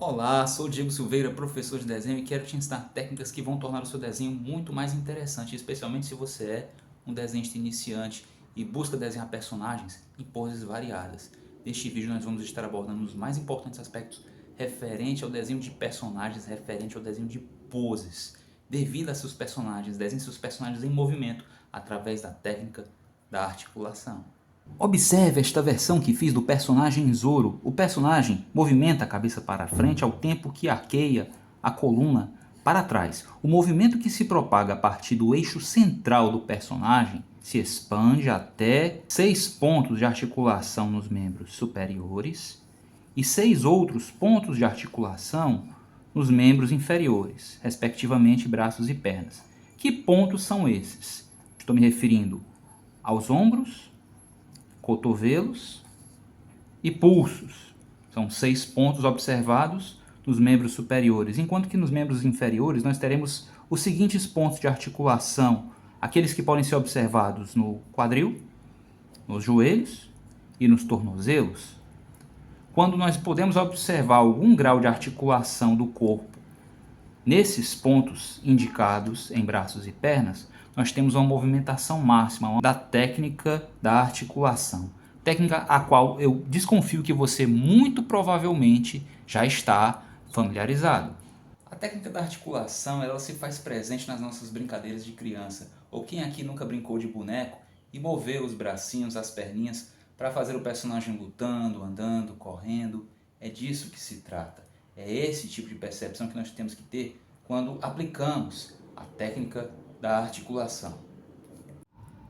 Olá, sou o Diego Silveira, professor de desenho e quero te ensinar técnicas que vão tornar o seu desenho muito mais interessante, especialmente se você é um desenhista iniciante e busca desenhar personagens em poses variadas. Neste vídeo nós vamos estar abordando os mais importantes aspectos referente ao desenho de personagens, referente ao desenho de poses. Devido a seus personagens, desenhe seus personagens em movimento através da técnica da articulação. Observe esta versão que fiz do personagem Zoro. O personagem movimenta a cabeça para frente ao tempo que arqueia a coluna para trás. O movimento que se propaga a partir do eixo central do personagem se expande até 6 pontos de articulação nos membros superiores e 6 outros pontos de articulação nos membros inferiores, respectivamente braços e pernas. Que pontos são esses? Estou me referindo aos ombros, cotovelos e pulsos. São 6 pontos observados nos membros superiores, enquanto que nos membros inferiores nós teremos os seguintes pontos de articulação, aqueles que podem ser observados no quadril, nos joelhos e nos tornozelos. Quando nós podemos observar algum grau de articulação do corpo nesses pontos indicados em braços e pernas, nós temos uma movimentação máxima da técnica da articulação. Técnica a qual eu desconfio que você muito provavelmente já está familiarizado. A técnica da articulação ela se faz presente nas nossas brincadeiras de criança. Ou quem aqui nunca brincou de boneco e moveu os bracinhos, as perninhas para fazer o personagem lutando, andando, correndo. É disso que se trata. É esse tipo de percepção que nós temos que ter quando aplicamos a técnica da articulação.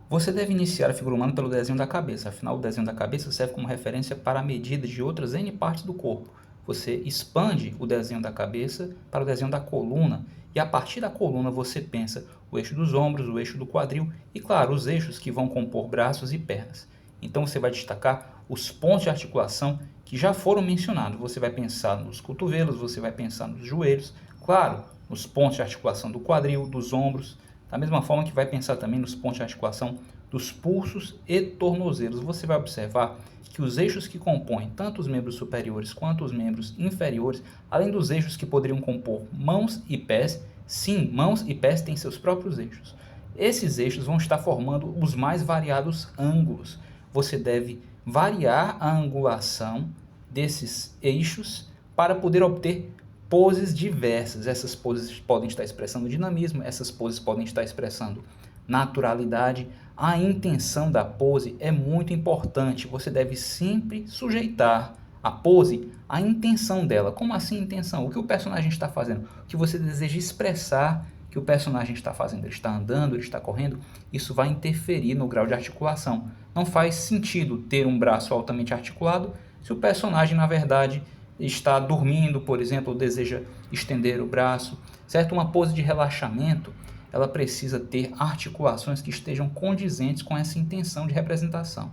Você deve iniciar a figura humana pelo desenho da cabeça, afinal o desenho da cabeça serve como referência para a medida de outras N partes do corpo. Você expande o desenho da cabeça para o desenho da coluna e a partir da coluna você pensa o eixo dos ombros, o eixo do quadril e, claro, os eixos que vão compor braços e pernas. Então você vai destacar os pontos de articulação que já foram mencionados. Você vai pensar nos cotovelos, você vai pensar nos joelhos, claro, nos pontos de articulação do quadril, dos ombros, da mesma forma que vai pensar também nos pontos de articulação dos pulsos e tornozelos. Você vai observar que os eixos que compõem tanto os membros superiores quanto os membros inferiores, além dos eixos que poderiam compor mãos e pés, sim, mãos e pés têm seus próprios eixos. Esses eixos vão estar formando os mais variados ângulos. Você deve variar a angulação desses eixos para poder obter poses diversas. Essas poses podem estar expressando dinamismo, essas poses podem estar expressando naturalidade. A intenção da pose é muito importante. Você deve sempre sujeitar a pose à intenção dela. Como assim intenção? O que o personagem está fazendo? O que você deseja expressar que o personagem está fazendo? Ele está andando, ele está correndo? Isso vai interferir no grau de articulação. Não faz sentido ter um braço altamente articulado se o personagem, na verdade, está dormindo, por exemplo, ou deseja estender o braço, certo? Uma pose de relaxamento, ela precisa ter articulações que estejam condizentes com essa intenção de representação.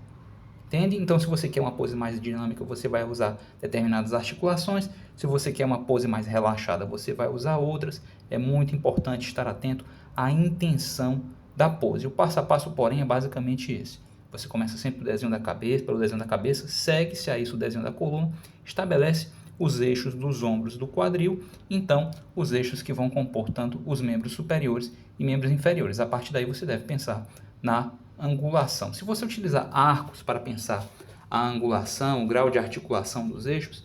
Entende? Então, se você quer uma pose mais dinâmica, você vai usar determinadas articulações. Se você quer uma pose mais relaxada, você vai usar outras. É muito importante estar atento à intenção da pose. O passo a passo, porém, é basicamente esse. Você começa sempre pelo desenho da cabeça, segue-se a isso o desenho da coluna, estabelece os eixos dos ombros do quadril, então os eixos que vão compor tanto os membros superiores e membros inferiores. A partir daí você deve pensar na angulação. Se você utilizar arcos para pensar a angulação, o grau de articulação dos eixos,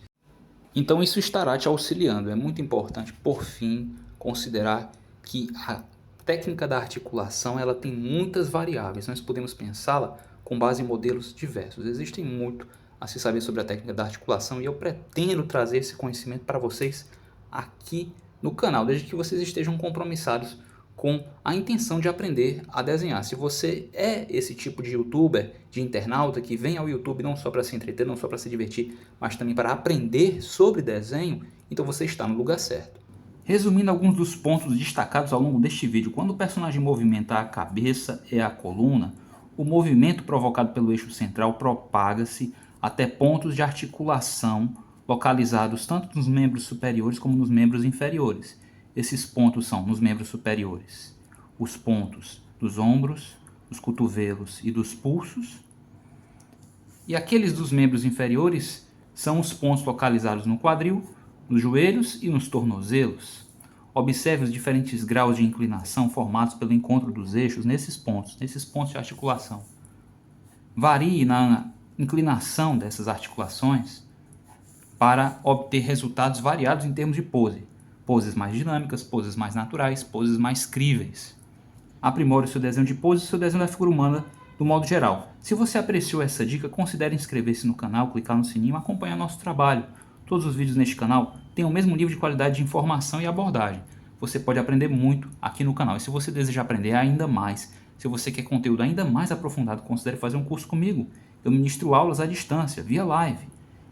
então isso estará te auxiliando. É muito importante, por fim, considerar que a técnica da articulação ela tem muitas variáveis. Nós podemos pensá-la com base em modelos diversos. Existem muito a se saber sobre a técnica da articulação e eu pretendo trazer esse conhecimento para vocês aqui no canal, desde que vocês estejam compromissados com a intenção de aprender a desenhar. Se você é esse tipo de youtuber, de internauta que vem ao YouTube não só para se entreter, não só para se divertir, mas também para aprender sobre desenho, então você está no lugar certo. Resumindo alguns dos pontos destacados ao longo deste vídeo, quando o personagem movimenta a cabeça e a coluna, o movimento provocado pelo eixo central propaga-se até pontos de articulação localizados tanto nos membros superiores como nos membros inferiores. Esses pontos são nos membros superiores, os pontos dos ombros, dos cotovelos e dos pulsos. E aqueles dos membros inferiores são os pontos localizados no quadril, nos joelhos e nos tornozelos. Observe os diferentes graus de inclinação formados pelo encontro dos eixos nesses pontos de articulação. Varie na inclinação dessas articulações para obter resultados variados em termos de pose. Poses mais dinâmicas, poses mais naturais, poses mais críveis. Aprimore o seu desenho de pose e o seu desenho da figura humana do modo geral. Se você apreciou essa dica, considere inscrever-se no canal, clicar no sininho e acompanhar nosso trabalho. Todos os vídeos neste canal têm o mesmo nível de qualidade de informação e abordagem. Você pode aprender muito aqui no canal. E se você deseja aprender ainda mais, se você quer conteúdo ainda mais aprofundado, considere fazer um curso comigo. Eu ministro aulas à distância, via live.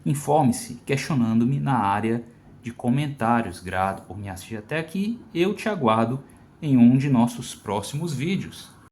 Informe-se questionando-me na área de comentários. Grato por me assistir até aqui. Eu te aguardo em um de nossos próximos vídeos.